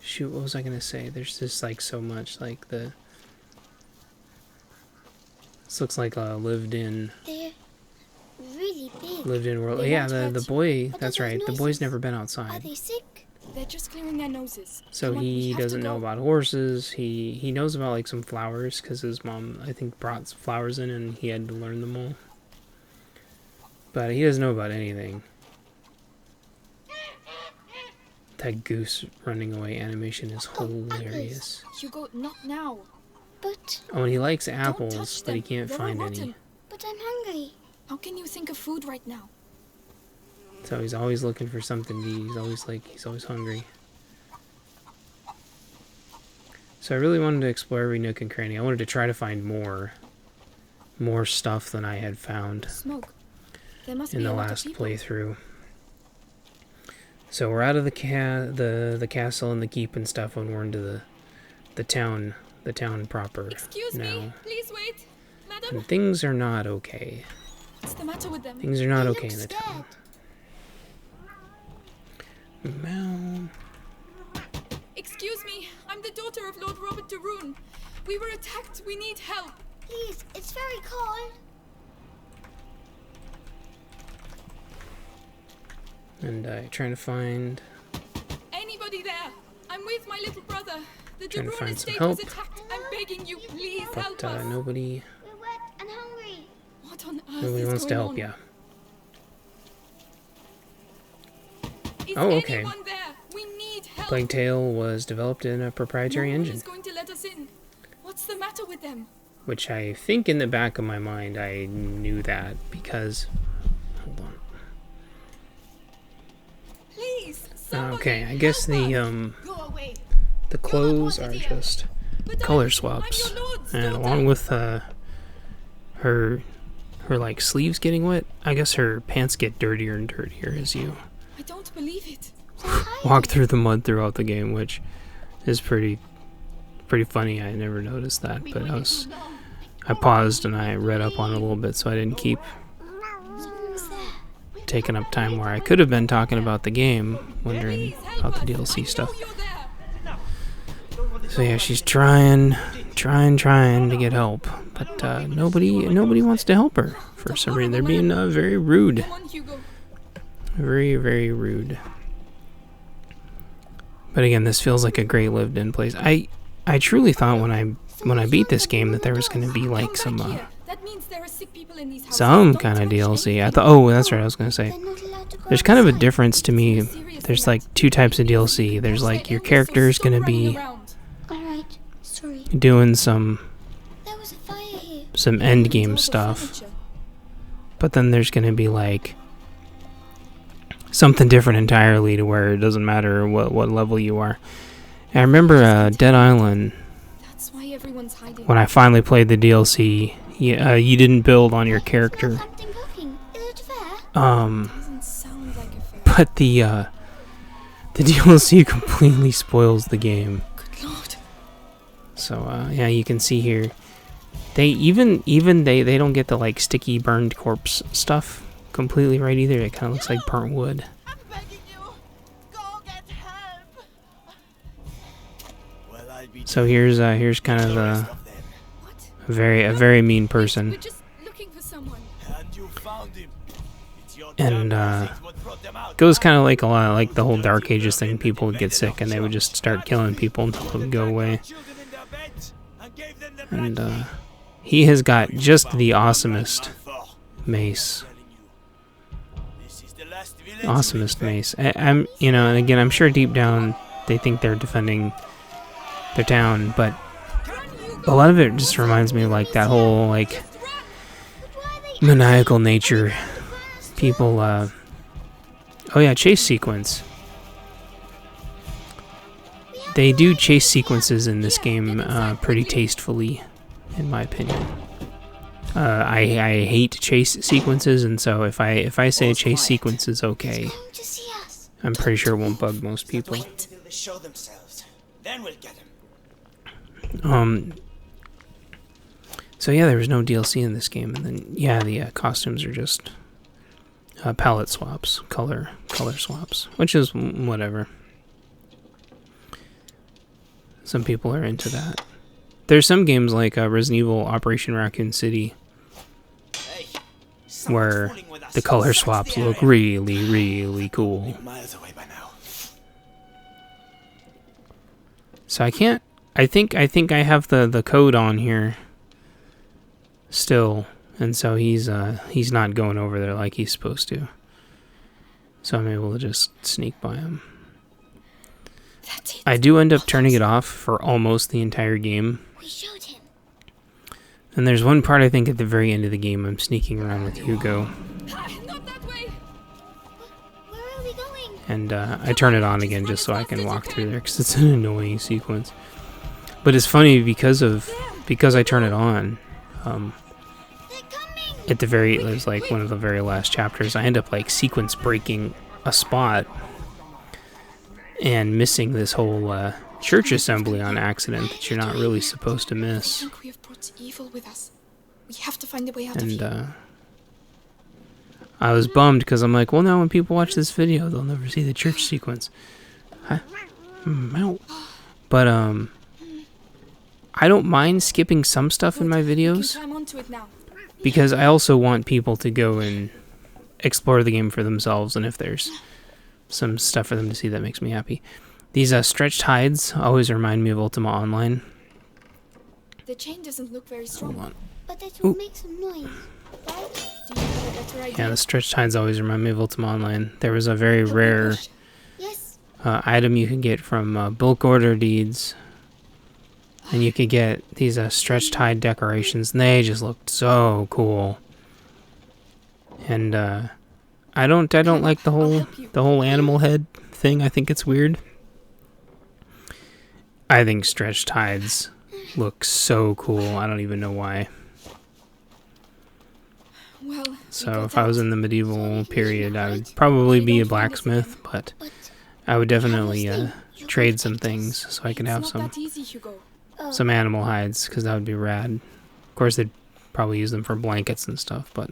S1: Shoot, what was I gonna say? There's just like so much, like the... This looks like a lived-in
S9: They're really big.
S1: world.
S3: They
S1: Yeah,
S3: won't
S1: the
S3: hurt.
S1: boy.
S9: What are
S1: That's right.
S9: those
S1: The boy's
S9: noises?
S1: never been
S9: Are
S1: outside,
S9: they sick?
S3: They're just clearing their noses.
S1: so
S3: Come on, we
S1: he
S3: have to
S1: doesn't know
S3: go.
S1: about horses. He knows about like some flowers because his mom, I think, brought some flowers in and he had to learn them all. But he doesn't know about anything. That goose running away animation is hilarious.
S3: Hugo, not now.
S9: But
S1: Oh, and he likes
S3: Don't
S1: apples,
S3: touch
S1: but he
S3: them.
S1: can't
S3: They're
S1: find
S3: all
S1: any.
S3: rotten.
S9: but I'm hungry.
S3: How can you think of food right now?
S1: So he's always looking for something to eat. He's always hungry. So I really wanted to explore every nook and cranny. I wanted to try to find more stuff than I had found
S3: Smoke. There must
S1: in
S3: be
S1: the
S3: a lot
S1: last
S3: of people.
S1: playthrough. So we're out of the castle and the keep and stuff, and we're into the town proper
S3: Excuse
S1: now.
S3: me. Please wait. Madam,
S1: And things are not okay.
S3: what's the matter with them?
S1: Things are not
S9: They
S1: okay
S9: look
S1: in the town.
S9: scared.
S1: Well,
S3: Excuse me. I'm the daughter of Lord Robert de Rune. We were attacked. We need help.
S9: Please, it's very cold.
S1: and trying to find
S3: Anybody there? I'm with my little brother. The de
S1: Trying to
S3: Rune
S1: find some
S3: estate was
S1: help.
S3: attacked. I'm begging you, please help
S1: but
S3: us.
S1: nobody
S9: We're wet and hungry.
S3: What on earth
S1: nobody
S3: is
S1: wants to
S3: going
S1: help
S3: on?
S1: you.
S3: Is
S1: Oh, okay.
S3: anyone there? We need help.
S1: Plague Tale was developed in a proprietary
S3: No one
S1: engine,
S3: is going to let us in. What's the matter with them?
S1: which I think in the back of my mind I knew that because hold on.
S3: Please, somebody
S1: Okay, I guess
S3: help
S1: the
S3: us.
S5: Go away.
S1: the clothes are just
S3: But
S1: color
S3: I'm
S1: swaps,
S3: your lord's
S1: and
S3: daughter.
S1: along with her like sleeves getting wet, I guess her pants get dirtier and dirtier as you
S3: I don't believe it.
S1: walk through the mud throughout the game, which is pretty funny. I never noticed that, but I paused and I read up on it a little bit so I didn't keep
S9: Someone's there.
S1: taking up time where I could have been talking about the game, wondering
S3: Please help
S1: about the
S3: us.
S1: DLC
S3: I
S1: stuff.
S3: know you're there.
S1: So yeah, she's trying to get help, but nobody wants to help her for some reason. They're being very rude,
S3: Come on, Hugo.
S1: very rude. But again, this feels like a great lived-in place. I truly thought when I when I beat this game that there was going to be like some
S3: That means there are sick people in these houses.
S1: some
S3: Don't
S1: kind of
S3: touch
S1: DLC. I
S3: anything.
S1: thought, oh, that's right, I was going to say.
S9: They're not allowed to go
S1: There's kind of a
S9: outside.
S1: difference to me. There's like two types of DLC. There's like your character's
S3: Stop
S1: going to
S3: running
S1: be
S3: around.
S9: Alright, sorry.
S1: doing some
S9: There was a fire here.
S1: end game
S3: All the
S1: stuff.
S3: furniture.
S1: But then there's going to be like something different entirely to where it doesn't matter what level you are. And I remember Dead Island,
S3: That's why everyone's hiding.
S1: when I finally played the DLC, you didn't build on your character.
S9: Something cooking. Is it fair?
S3: Doesn't sound like a fair.
S1: But the DLC completely spoils the game.
S3: Good lord.
S1: So yeah, you can see here, they even they don't get the like sticky burned corpse stuff completely right either. It kind of looks like burnt wood.
S5: I'm begging you. Go get help.
S7: Well, I'll be
S1: So here's kind of
S7: the rest
S1: a
S7: of them.
S3: What?
S1: a very mean
S3: We're
S1: person,
S3: just looking for someone.
S7: And you found him. It's your
S1: and
S7: damn things what brought them out.
S1: goes kind of like a lot like the whole Dark Ages thing. People would get sick and they would just start killing people until it would go away.
S7: Children in their beds and gave them the
S1: And
S7: blood
S1: he has got just the awesomest
S7: for.
S1: mace.
S7: Telling you, this is the last village
S1: Awesomest
S7: we
S1: mace. I'm, you know, and again, I'm sure deep down they think they're defending their town, but a lot of it just reminds me of like that whole like maniacal nature. People, oh yeah, chase sequence. They do chase sequences in this game pretty tastefully, in my opinion. I hate chase sequences, and so if I say a chase sequence is okay,
S9: Going to see us.
S1: I'm pretty sure it won't bug most people.
S7: until they show themselves. Then we'll get them.
S1: So yeah, there was no DLC in this game, and then yeah, the costumes are just palette swaps, color swaps, which is whatever. Some people are into that. There's some games like Resident Evil Operation Raccoon City
S7: Hey,
S1: where
S7: someone's fooling with us.
S1: the color
S7: Search
S1: swaps
S7: the
S1: look
S7: area.
S1: really cool.
S7: Miles away by now.
S1: So I can't. I think I have the code on here still, and so he's not going over there like he's supposed to. So I'm able to just sneak by him.
S3: That's it.
S1: I do end up turning it off for almost the entire game.
S9: We showed him.
S1: And there's one part I think at the very end of the game I'm sneaking around with Hugo,
S3: Not that way.
S9: Where are we going?
S1: and I turn it on again just so I can walk through there because it's an annoying sequence. But it's funny because I turn it on.
S9: They're coming.
S1: At the very, it was like one of the very last chapters, I end up like sequence breaking a spot and missing this whole church assembly on accident that you're not really supposed to
S3: I
S1: miss.
S3: think we have brought evil with us. We have to find a way out of
S1: And
S3: here.
S1: I was bummed because I'm like, well, now when people watch this video, they'll never see the church sequence. Huh? Ow. But I don't mind skipping some stuff in my
S3: We
S1: videos,
S3: can climb onto it now.
S1: because I also want people to go and explore the game for themselves, and if there's some stuff for them to see, that makes me happy. These stretched hides always remind me of Ultima Online.
S3: The chain doesn't look very strong.
S1: Hold on.
S9: But it
S1: Ooh.
S9: will make some noise. Right?
S3: Do you have a better idea?
S1: Yeah, the stretched hides always remind me of Ultima Online. There was a very rare
S9: Yes.
S1: item you could get from bulk order deeds, and you could get these stretched hide decorations, and they just looked so cool. And I don't like the whole animal head thing. I think it's weird. I think stretched hides look so cool. I don't even know why.
S3: Well,
S1: So if I was in the medieval period, I would probably be a blacksmith, but
S9: But
S1: I would definitely trade some things so I could have
S3: it's
S1: some
S3: not that easy, Hugo.
S1: some animal hides, because that would be rad. Of course, they'd probably use them for blankets and stuff, but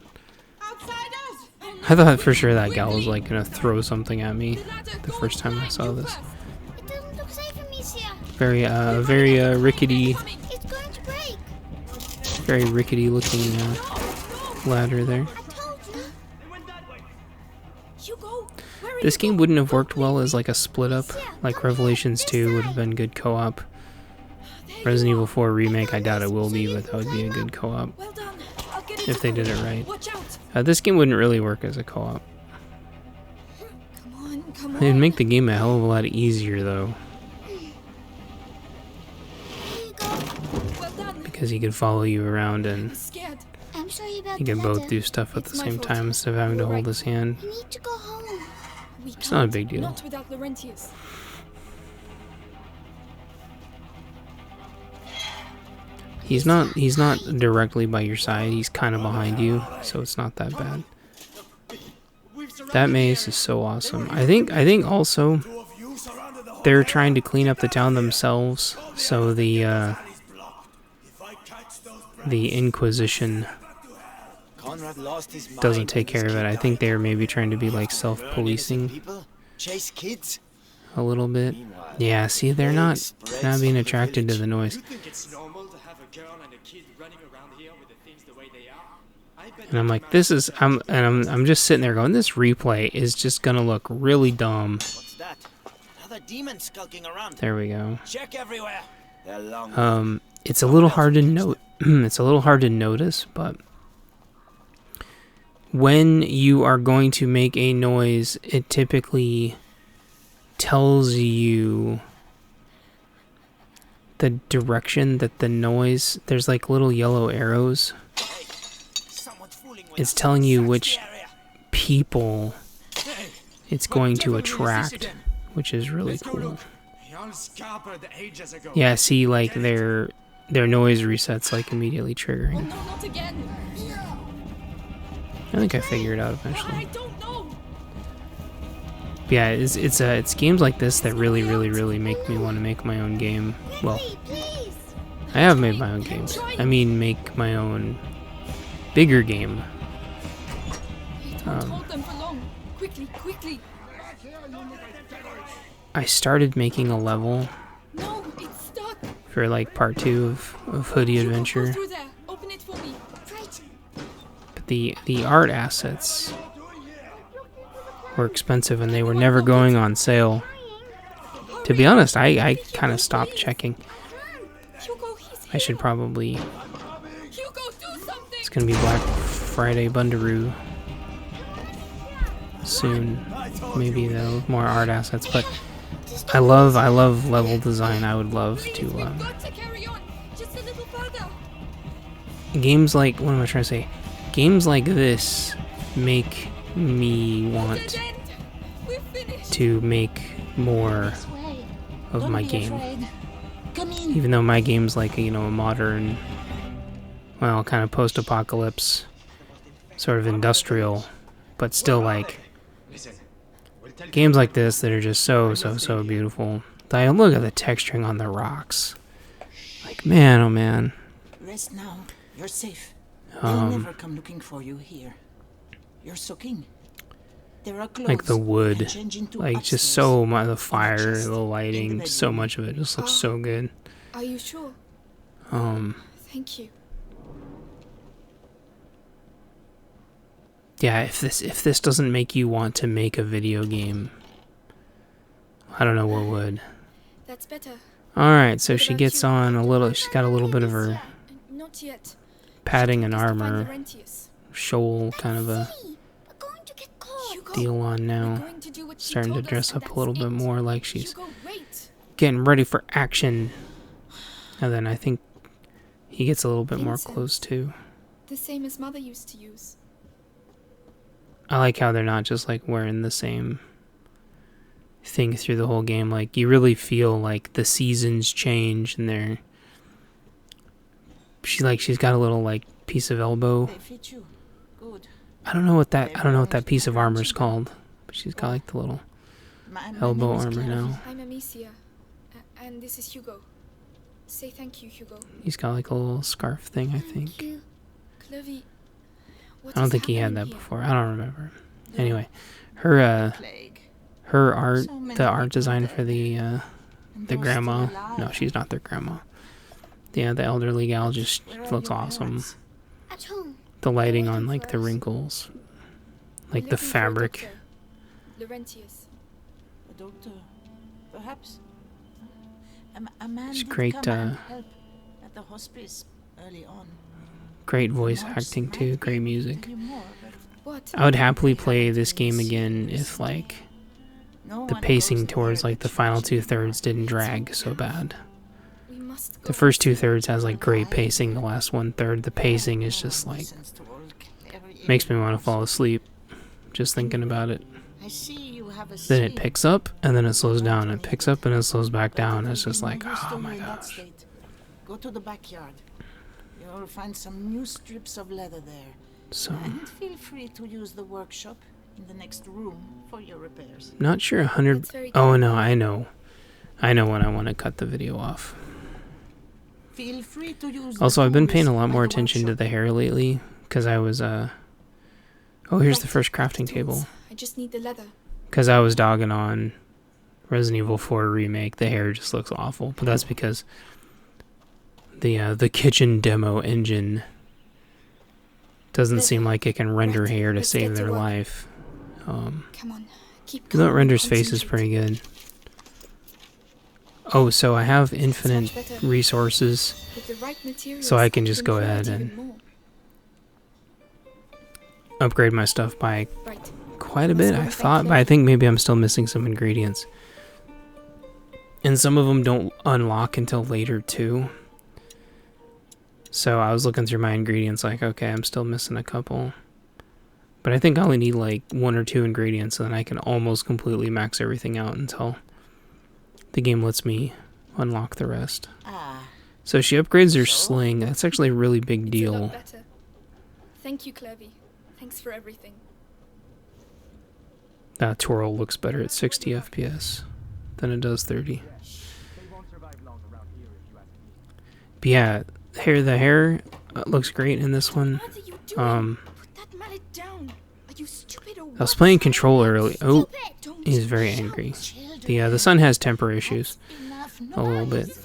S5: Outsiders!
S1: I thought for sure that gal was like gonna throw something at me the first time I saw this.
S9: it doesn't look safe for me, Sia.
S1: Very rickety,
S9: It's going to break.
S1: very rickety looking ladder there.
S9: I told you.
S3: Hugo, where are
S1: This
S3: you
S1: game
S3: going?
S1: wouldn't have worked well as like a split up, like Revelations 2 would have been good co-op. Resident Evil 4 remake, I doubt it will be, but that would be a good co-op
S3: Well done. I'll get it
S1: if they did it right.
S3: Watch out.
S1: This game wouldn't really work as a co-op.
S3: Come on, come on.
S1: It'd make the game a hell of a lot easier though,
S3: Well done.
S1: because he could follow you around and
S3: I'm scared.
S9: I'm sorry about
S1: you
S9: the
S1: can both
S9: letter.
S1: do stuff at the
S3: It's my
S1: same
S3: fault.
S1: time instead of having to hold his hand.
S9: I need to go home.
S3: We
S1: It's not a
S3: can't.
S1: big deal.
S3: Not without Laurentius.
S1: He's not directly by your side. He's kind of behind you, so it's not that bad. That maze is so awesome. I think also they're trying to clean up the town themselves, so the Inquisition
S7: Conrad lost his mind
S1: doesn't
S7: when
S1: take
S7: his
S1: care of it.
S7: kid
S1: I think
S7: died.
S1: they're maybe trying to be like
S7: Innocent
S1: self-policing
S7: people chase kids.
S1: a little bit.
S7: Meanwhile,
S1: Yeah, see, they're not
S7: spreads
S1: being
S7: through the
S1: attracted to
S7: village.
S1: the noise.
S8: You think it's normal to have a girl and a kid running around here with the things the way they are? I bet
S1: And I'm
S8: you
S1: like,
S8: can
S1: this
S8: manage
S1: is
S8: that.
S1: I'm just sitting there going, this replay is just gonna look really dumb.
S7: What's that? Another demon skulking around.
S1: There we go.
S7: Check everywhere. They're long.
S1: It's a little hard to note. It's a little hard to notice, but when you are going to make a noise, it typically tells you the direction that the noise. There's like little yellow arrows.
S7: Someone's fooling with
S1: It's
S7: us.
S1: telling you
S7: Search
S1: which
S7: the area.
S1: people
S8: Hey,
S1: it's
S8: what
S1: going
S8: devil
S1: to
S8: will you see
S1: attract,
S8: again?
S1: which is really
S8: Let's go
S1: cool.
S8: look. Young Scarper the ages ago.
S1: Yeah, see, like their noise resets like immediately
S3: Oh
S1: triggering.
S3: no, not again.
S1: I think I figured it out
S3: I
S1: eventually.
S3: don't know.
S1: But yeah, it's games like this that really make me want to make my own game. Well,
S9: Please.
S1: I have made my own games. I mean, make my own bigger game.
S3: Don't hold them for long. Quickly, quickly.
S1: I started making a level
S3: No, it's stuck.
S1: for like part 2 of Hoodie
S3: Hugo, go
S1: Adventure,
S3: through there. Open it for me.
S9: Right.
S1: but the art assets were expensive and they were never going on sale. To be honest, I kind of stopped checking.
S3: Hugo, he's here.
S1: I should probably.
S3: Hugo, do something.
S1: It's gonna be Black Friday Bundaroo soon. Maybe though more art assets, but I love level design. I would love
S3: Please,
S1: to
S3: we've got to carry on. Just a little further.
S1: games like, what am I trying to say? Games like this make me want
S3: Dead end. We're finished.
S1: to make more
S6: This way.
S1: of
S6: Don't
S1: my
S6: be
S1: game.
S6: afraid. Come in.
S1: Even though my game's like, a modern, well, kind of post-apocalypse, sort of industrial, but still like
S8: Listen, we'll tell
S1: games like this that are just so beautiful. Like, look at the texturing on the rocks. Like, man, oh man.
S10: Rest now. You're safe. They'll
S1: Um,
S10: never come looking for you here. You're soaking. There are clothes.
S1: like the wood,
S10: and change into
S1: like just
S10: upstairs.
S1: so much, the
S10: In
S1: fire,
S10: chest,
S1: the
S10: in the
S1: lighting, so
S10: bedroom.
S1: much of it just looks so good.
S3: Are you sure? Thank you.
S1: Yeah, if this doesn't make you want to make a video game, I don't know what would.
S3: That's better.
S1: All right, so
S3: What
S1: she
S3: about
S1: gets
S3: you?
S1: on a little. She's got a little bit of her
S3: Not yet.
S1: padding and
S3: Just to find
S1: armor,
S3: Laurentius.
S1: shoal kind of a
S9: Hey, we're going to get caught.
S3: Hugo,
S1: deal on
S3: we're
S1: now.
S3: going to do what she
S1: Starting to
S3: told us,
S1: dress
S3: and
S1: up a little
S3: that's
S1: bit
S3: it.
S1: more like she's
S3: Hugo, wait.
S1: getting ready for action. And then I think he gets a little bit more
S3: Innocence.
S1: close too.
S3: The same as Mother used to use.
S1: I like how they're not just like wearing the same thing through the whole game. Like, you really feel like the seasons change and they're she's got a little like piece of elbow.
S10: They fit you. Good.
S1: I don't know what that piece of armor is called, but she's got like the little
S10: My
S1: elbow
S10: name is
S1: armor
S10: Clara.
S1: now.
S3: I'm Amicia. And this is Hugo. Say thank you, Hugo.
S1: He's got like a little scarf thing, I think.
S9: Thank you.
S3: Clovey.
S1: I don't think he had that before. I don't remember. Anyway, her
S10: Plague.
S1: art,
S10: So many
S1: the art
S10: people
S1: design
S10: dead.
S1: for the
S10: And they're
S1: grandma.
S10: still alive.
S1: No, she's not their grandma. Yeah, the elderly gal just
S10: Where are
S1: looks
S10: your
S1: awesome.
S10: parents?
S9: At home.
S1: The lighting on
S9: waiting
S1: like
S9: for
S1: the
S9: us.
S1: wrinkles, like the
S3: Looking for a
S1: fabric.
S3: doctor. Laurentius.
S10: A doctor. Perhaps. A man
S1: It's
S10: did
S1: great,
S10: come and help. the hospice early on.
S1: Great voice acting too, great music.
S10: Tell you more, but
S3: What?
S1: I would happily play this game again if like
S10: no
S1: the
S10: one
S1: pacing
S10: goes
S1: towards
S10: there
S1: like the
S10: but
S1: final
S10: you.
S1: 2/3 didn't drag so bad.
S3: We must go.
S1: The first 2/3 has like great pacing. The last 1/3, the pacing is just like
S10: Listens to all clever
S1: makes me want to fall asleep just thinking about it.
S10: I see you have a
S1: Then it
S10: sleeve.
S1: picks up and then it slows down. It picks up and it slows back down. It's just like,
S10: You're
S1: oh
S10: still
S1: my
S10: in that
S1: gosh.
S10: state. Go to the backyard. You'll find some new strips of leather there.
S1: So
S10: And feel free to use the workshop in the next room for your repairs.
S1: not sure 100.
S3: That's very
S1: Oh
S3: kind.
S1: no, I know when I want to cut the video off.
S10: Feel free to use
S1: Also,
S10: the
S1: I've been
S10: tools
S1: paying a lot
S10: by
S1: more
S10: the
S1: attention to
S10: workshop.
S1: the hair lately because I was oh, here's the
S3: Right,
S1: first crafting
S3: tools.
S1: table.
S3: I just need the leather.
S1: Because I was dogging on Resident Evil 4 remake. The hair just looks awful, but that's because the kitchen demo engine doesn't seem like it can render
S3: Right,
S1: hair to
S3: let's
S1: save
S3: get to
S1: their
S3: work.
S1: life.
S3: Come on. Keep
S1: Even though it
S3: calm,
S1: renders faces
S3: concentrate.
S1: pretty good. Oh, so I have infinite
S3: much better.
S1: resources,
S3: With the right materials,
S1: so I can just go
S3: improve
S1: ahead
S3: it
S1: and
S3: even more.
S1: upgrade my stuff by
S3: Right.
S1: quite a
S3: Let's
S1: bit,
S3: go
S1: I
S3: and
S1: thought,
S3: thank
S1: but I
S3: Claire.
S1: think maybe I'm still missing some ingredients. And some of them don't unlock until later, too. So I was looking through my ingredients like, okay, I'm still missing a couple. But I think I only need like 1 or 2 ingredients, and then I can almost completely max everything out until the game lets me unlock the rest.
S10: Ah,
S1: So she upgrades her sling. That's actually a really big
S3: It's a
S1: deal.
S3: lot better. Thank you, Clevy. Thanks for everything.
S1: That twirl looks better at 60 FPS than it does 30. But yeah, the hair looks great in this one.
S3: What are you doing? Put that mallet down. Are you stupid or
S1: I was
S3: what?
S1: playing Control early. Oh,
S3: Don't
S1: he's very
S3: shout,
S1: angry.
S3: children.
S1: The son has temper issues
S10: enough.
S1: a little bit,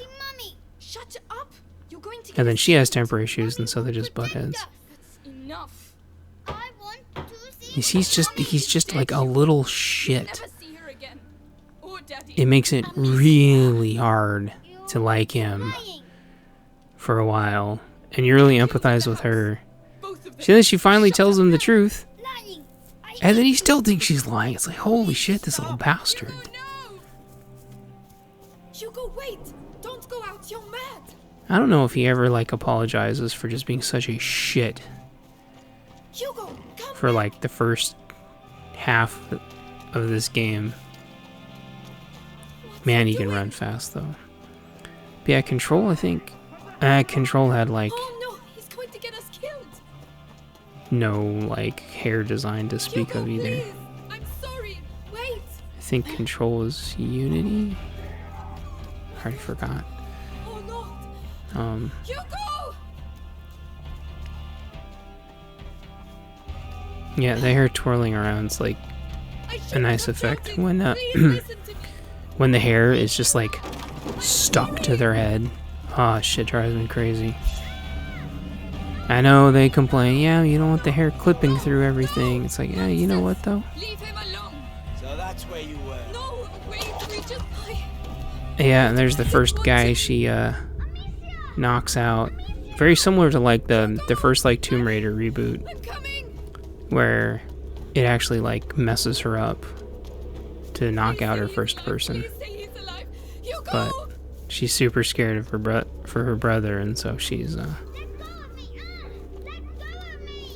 S3: Shut up. You're going to get
S1: and then
S3: us
S1: she has
S3: killed.
S1: temper issues, and so they just butt heads.
S3: That's enough.
S9: I want to see.
S1: He's just like a little shit.
S3: Never see her again. Or Daddy.
S1: It makes it really hard to like him for a while, and you really empathize with her.
S3: Both of them.
S1: Then she finally tells him the truth,
S9: Lying.
S1: and then he still thinks she's lying. It's like, holy shit, this little bastard.
S3: No. Hugo, wait. Don't go out. You're mad.
S1: I don't know if he ever like apologizes for just being such a shit
S3: Hugo, come
S1: for like the first half of this game. Man, he can run fast though. But yeah, Control, I think. Control had like
S3: Oh no, he's going to get us killed.
S1: no like hair design to speak
S3: Hugo,
S1: of either.
S3: please. I'm sorry. Wait.
S1: I think Control is Unity. I already forgot.
S3: Oh no. Hugo.
S1: Yeah, the hair twirling around is like
S3: I
S1: a
S3: shouldn't
S1: nice
S3: have
S1: effect
S3: shouted.
S1: when
S3: Please listen to me.
S1: when the hair is just like stuck to their head. Ah, shit drives me crazy. I know they complain, yeah, you don't want the hair clipping through everything. It's like, yeah, you know what though?
S3: Leave him alone.
S7: So that's where you were.
S3: No, wait, we just.
S1: Yeah, and there's the first guy she knocks out. Very similar to like the first like Tomb Raider reboot,
S3: I'm coming.
S1: where it actually like messes her up to knock
S3: Please
S1: out
S3: say
S1: her
S3: he's
S1: first
S3: alive.
S1: person.
S3: Please say he's alive. Hugo.
S1: But she's super scared of her for her brother, and so she's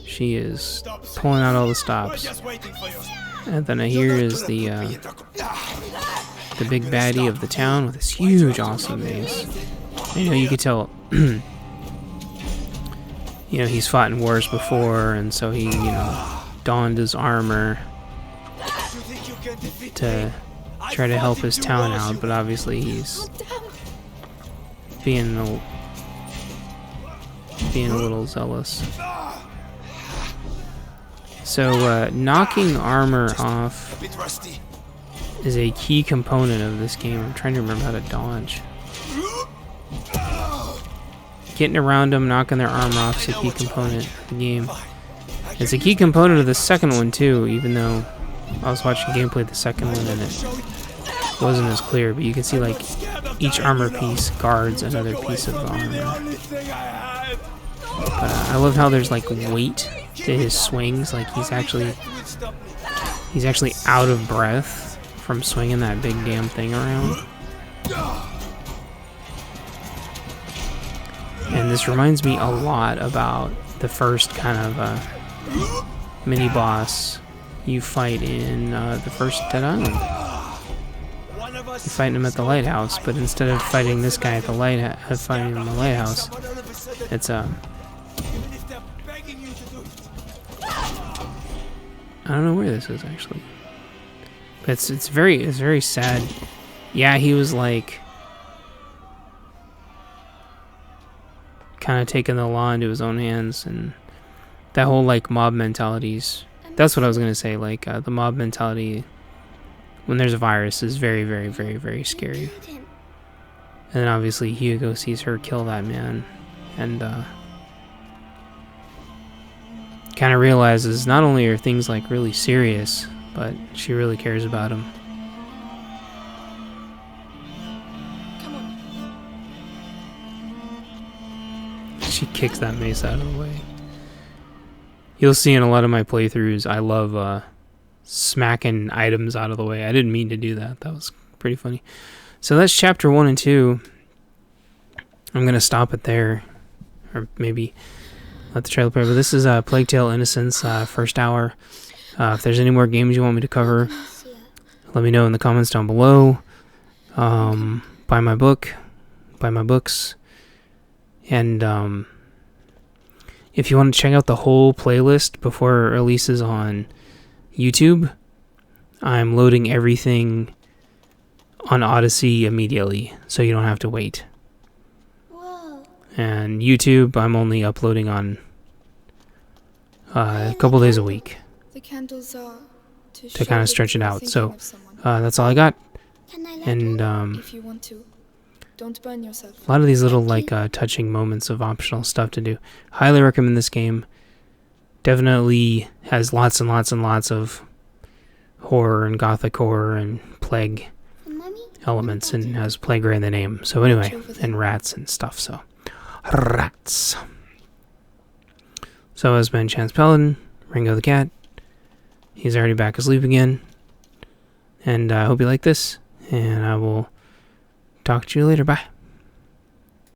S1: she is pulling out all the
S7: We're
S1: stops.
S7: just waiting for you.
S1: And then here is the big baddie of the town with this huge awesome mace. You know, you could tell you know, he's fought in wars before, and so he, you know, donned his armor
S7: You think you can defeat
S1: to
S7: me? I
S1: try to
S7: fought
S1: help
S7: in
S1: his
S7: 2
S1: town
S7: wars,
S1: out,
S7: you
S1: but obviously he's
S3: Calm down.
S1: being a little zealous. So knocking armor off
S7: a bit rusty.
S1: is a key component of this game. I'm trying to remember how to dodge. Getting around them, knocking their armor off is a key component of the game. It's a key component of the second one too, even though I was watching gameplay of the second one and it wasn't as clear, but you can see like each armor piece guards another piece of armor. But I love how there's like weight to his swings. Like he's actually out of breath from swinging that big damn thing around. And this reminds me a lot about the first kind of mini boss you fight in the first Dead Island. You're fighting him at the lighthouse, but instead of fighting this guy at the lighthouse, it's I don't know where this is actually, but it's very sad. Yeah, he was like kind of taking the law into his own hands, and that whole like mob mentalities. That's what I was gonna say. Like the mob mentality when there's a virus is very, very, very, very scary. And then obviously Hugo sees her kill that man, and kind of realizes not only are things like really serious, but she really cares about him. She kicks that mace out of the way. You'll see in a lot of my playthroughs, I love smacking items out of the way. I didn't mean to do that. That was pretty funny. So that's chapter 1 and 2. I'm going to stop it there. Or maybe let the trailer play. But this is Plague Tale Innocence, first hour. If there's any more games you want me to cover, let me know in the comments down below. Buy my book. Buy my books. And if you want to check out the whole playlist before it releases on YouTube, I'm loading everything on Odyssey immediately, so you don't have to wait. Whoa. And YouTube, I'm only uploading on a couple days a week
S3: The candles are
S1: to kind of stretch it out. So that's all I got. And
S3: if you want to. Don't burn yourself.
S1: A lot of these little like touching moments of optional stuff to do. Highly recommend this game. Definitely has lots and lots and lots of horror and gothic horror and plague elements, and has plague right in the name. So anyway, and rats and stuff. So rats. So has been Chance Paladin, Ringo the cat. He's already back asleep again. And I hope you like this, and I will talk to you later. Bye.